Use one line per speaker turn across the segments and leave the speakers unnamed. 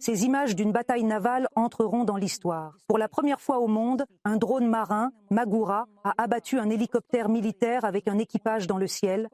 Ces images d'une bataille navale entreront dans l'histoire. Pour la première fois au monde, un drone marin, Magura, a abattu un hélicoptère militaire avec un équipage dans le ciel,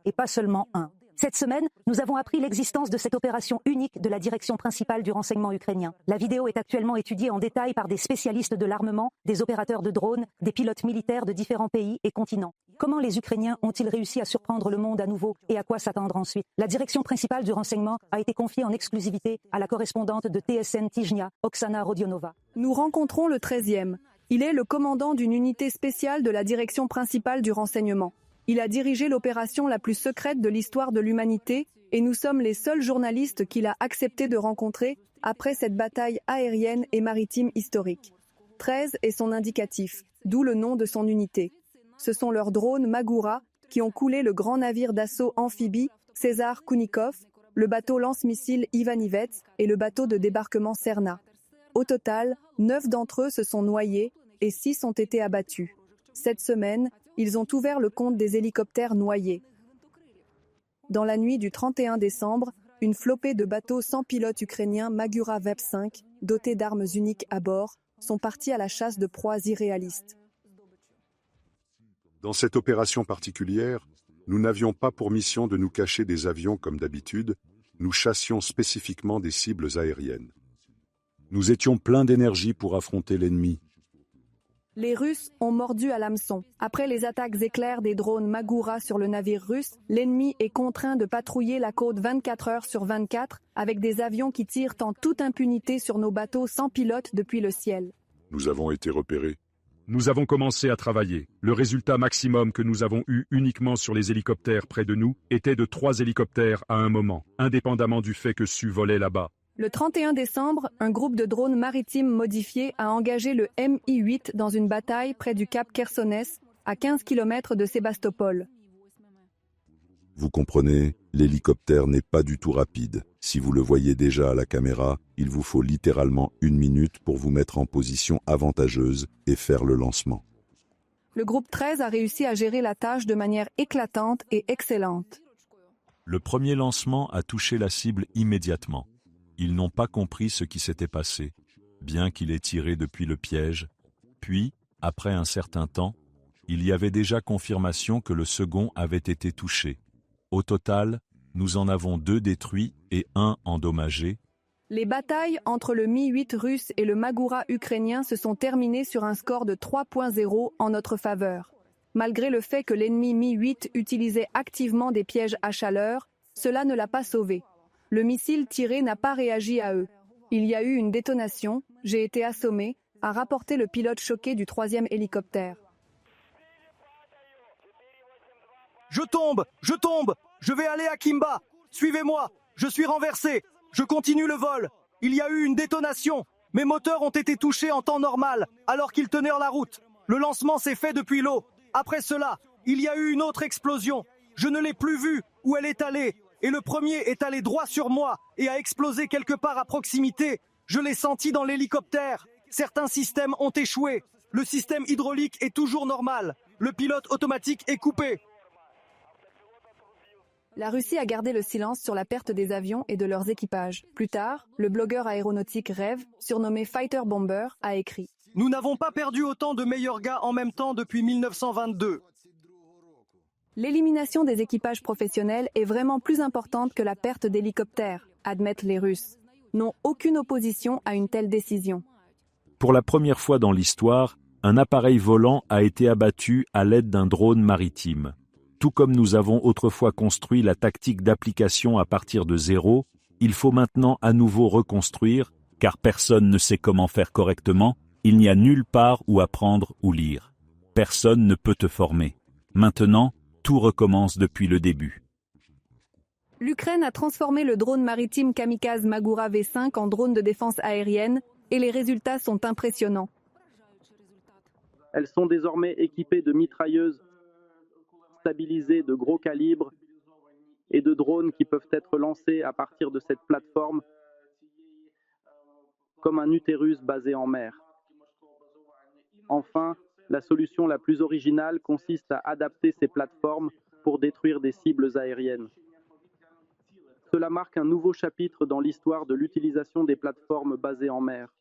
et pas seulement un. Cette semaine, nous avons appris l'existence de cette opération unique de la direction principale du renseignement ukrainien. La vidéo est actuellement étudiée en détail par des spécialistes de l'armement, des opérateurs de drones, des pilotes militaires de différents pays et continents. Comment les Ukrainiens ont-ils réussi à surprendre le monde à nouveau et à quoi s'attendre ensuite? La direction principale du renseignement a été confiée en exclusivité à la correspondante de TSN Tijnia, Oksana Rodionova.
Nous rencontrons le 13e. Il est le commandant d'une unité spéciale de la direction principale du renseignement. Il a dirigé l'opération la plus secrète de l'histoire de l'humanité et nous sommes les seuls journalistes qu'il a accepté de rencontrer après cette bataille aérienne et maritime historique. 13 est son indicatif, d'où le nom de son unité. Ce sont leurs drones Magura qui ont coulé le grand navire d'assaut amphibie César Kounikov, le bateau lance-missile Ivanivets et le bateau de débarquement Serna. Au total, 9 d'entre eux se sont noyés et 6 ont été abattus. Cette semaine, ils ont ouvert le compte des hélicoptères noyés. Dans la nuit du 31 décembre, une flopée de bateaux sans pilote ukrainiens Magura Vep-5, dotés d'armes uniques à bord, sont partis à la chasse de proies irréalistes.
Dans cette opération particulière, nous n'avions pas pour mission de nous cacher des avions comme d'habitude, nous chassions spécifiquement des cibles aériennes. Nous étions pleins d'énergie pour affronter l'ennemi.
Les Russes ont mordu à l'hameçon. Après les attaques éclairs des drones Magura sur le navire russe, l'ennemi est contraint de patrouiller la côte 24 heures sur 24 avec des avions qui tirent en toute impunité sur nos bateaux sans pilote depuis le ciel.
Nous avons été repérés.
Nous avons commencé à travailler. Le résultat maximum que nous avons eu uniquement sur les hélicoptères près de nous était de 3 hélicoptères à un moment, indépendamment du fait que Su volait là-bas.
Le 31 décembre, un groupe de drones maritimes modifiés a engagé le Mi-8 dans une bataille près du cap Chersonès, à 15 km de Sébastopol.
Vous comprenez, l'hélicoptère n'est pas du tout rapide. Si vous le voyez déjà à la caméra, il vous faut littéralement 1 minute pour vous mettre en position avantageuse et faire le lancement.
Le groupe 13 a réussi à gérer la tâche de manière éclatante et excellente.
Le premier lancement a touché la cible immédiatement. Ils n'ont pas compris ce qui s'était passé, bien qu'il ait tiré depuis le piège. Puis, après un certain temps, il y avait déjà confirmation que le second avait été touché. Au total, nous en avons 2 détruits et 1 endommagé.
Les batailles entre le Mi-8 russe et le Magura ukrainien se sont terminées sur un score de 3.0 en notre faveur. Malgré le fait que l'ennemi Mi-8 utilisait activement des pièges à chaleur, cela ne l'a pas sauvé. Le missile tiré n'a pas réagi à eux. Il y a eu une détonation, j'ai été assommé, a rapporté le pilote choqué du 3e hélicoptère.
Je tombe, je vais aller à Kimba. Suivez-moi, je suis renversé, je continue le vol. Il y a eu une détonation. Mes moteurs ont été touchés en temps normal, alors qu'ils tenaient la route. Le lancement s'est fait depuis l'eau. Après cela, il y a eu une autre explosion. Je ne l'ai plus vue, où elle est allée. Et le premier est allé droit sur moi et a explosé quelque part à proximité. Je l'ai senti dans l'hélicoptère. Certains systèmes ont échoué. Le système hydraulique est toujours normal. Le pilote automatique est coupé.
La Russie a gardé le silence sur la perte des avions et de leurs équipages. Plus tard, le blogueur aéronautique Rev, surnommé Fighter Bomber, a écrit
« Nous n'avons pas perdu autant de meilleurs gars en même temps depuis 1922. »
L'élimination des équipages professionnels est vraiment plus importante que la perte d'hélicoptères, admettent les Russes. N'ont aucune opposition à une telle décision.
Pour la première fois dans l'histoire, un appareil volant a été abattu à l'aide d'un drone maritime. Tout comme nous avons autrefois construit la tactique d'application à partir de zéro, il faut maintenant à nouveau reconstruire, car personne ne sait comment faire correctement, il n'y a nulle part où apprendre ou lire. Personne ne peut te former. Maintenant, tout recommence depuis le début.
L'Ukraine a transformé le drone maritime kamikaze Magura V5 en drone de défense aérienne et les résultats sont impressionnants.
Elles sont désormais équipées de mitrailleuses stabilisées de gros calibre et de drones qui peuvent être lancés à partir de cette plateforme comme un utérus basé en mer. Enfin, la solution la plus originale consiste à adapter ces plateformes pour détruire des cibles aériennes. Cela marque un nouveau chapitre dans l'histoire de l'utilisation des plateformes basées en mer.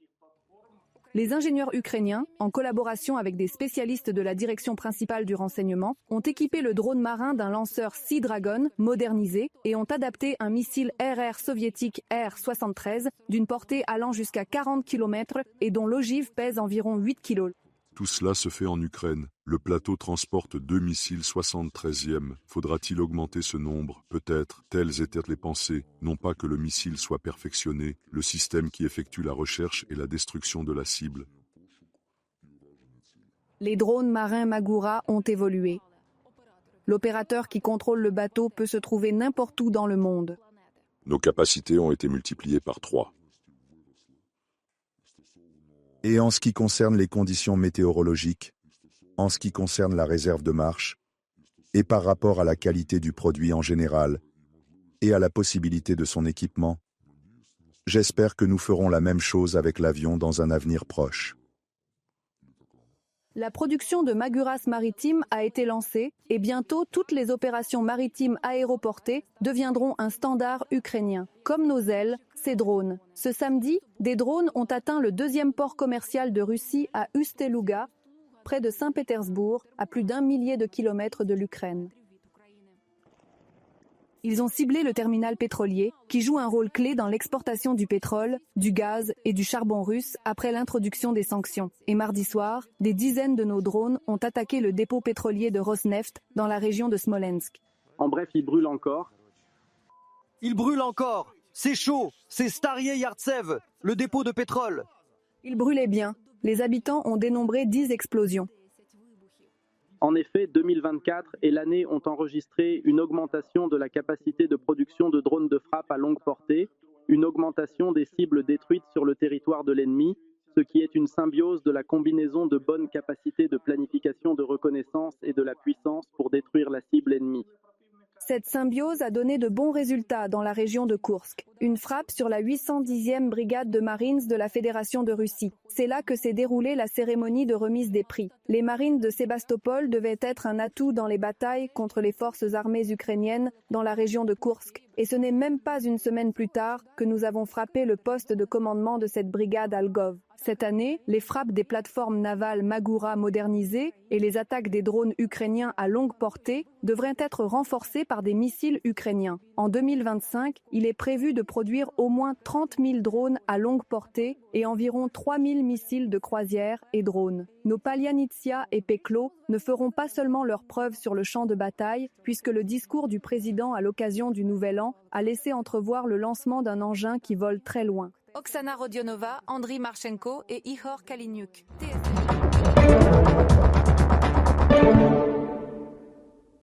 Les ingénieurs ukrainiens, en collaboration avec des spécialistes de la direction principale du renseignement, ont équipé le drone marin d'un lanceur Sea Dragon modernisé et ont adapté un missile RR soviétique R-73 d'une portée allant jusqu'à 40 km et dont l'ogive pèse environ 8 kg.
Tout cela se fait en Ukraine. Le plateau transporte 2 missiles 73e. Faudra-t-il augmenter ce nombre? Peut-être. Telles étaient les pensées. Non pas que le missile soit perfectionné, le système qui effectue la recherche et la destruction de la cible.
Les drones marins Magura ont évolué. L'opérateur qui contrôle le bateau peut se trouver n'importe où dans le monde.
Nos capacités ont été multipliées par 3.
Et en ce qui concerne les conditions météorologiques, en ce qui concerne la réserve de marche, et par rapport à la qualité du produit en général, et à la possibilité de son équipement, j'espère que nous ferons la même chose avec l'avion dans un avenir proche.
La production de Maguras Maritime a été lancée et bientôt toutes les opérations maritimes aéroportées deviendront un standard ukrainien. Comme nos ailes, ces drones. Ce samedi, des drones ont atteint le deuxième port commercial de Russie à Ust-Luga, près de Saint-Pétersbourg, à plus d'1 millier de kilomètres de l'Ukraine. Ils ont ciblé le terminal pétrolier, qui joue un rôle clé dans l'exportation du pétrole, du gaz et du charbon russe après l'introduction des sanctions. Et mardi soir, des dizaines de nos drones ont attaqué le dépôt pétrolier de Rosneft dans la région de Smolensk.
En bref, il brûle encore.
Il brûle encore. C'est chaud. C'est Starie Yartsev, le dépôt de pétrole.
Il brûlait bien. Les habitants ont dénombré 10 explosions.
En effet, 2024 et l'année ont enregistré une augmentation de la capacité de production de drones de frappe à longue portée, une augmentation des cibles détruites sur le territoire de l'ennemi, ce qui est une symbiose de la combinaison de bonnes capacités de planification de reconnaissance et de la puissance pour détruire la cible ennemie.
Cette symbiose a donné de bons résultats dans la région de Koursk. Une frappe sur la 810e brigade de Marines de la Fédération de Russie. C'est là que s'est déroulée la cérémonie de remise des prix. Les Marines de Sébastopol devaient être un atout dans les batailles contre les forces armées ukrainiennes dans la région de Koursk. Et ce n'est même pas une semaine plus tard que nous avons frappé le poste de commandement de cette brigade à Lgov. Cette année, les frappes des plateformes navales Magura modernisées et les attaques des drones ukrainiens à longue portée devraient être renforcées par des missiles ukrainiens. En 2025, il est prévu de produire au moins 30 000 drones à longue portée et environ 3 000 missiles de croisière et drones. Nos Palianitsia et Peklo ne feront pas seulement leurs preuves sur le champ de bataille, puisque le discours du président à l'occasion du Nouvel An a laissé entrevoir le lancement d'un engin qui vole très loin.
Oksana Rodionova, Andriy Marchenko et Ihor Kaliniuk. TSN.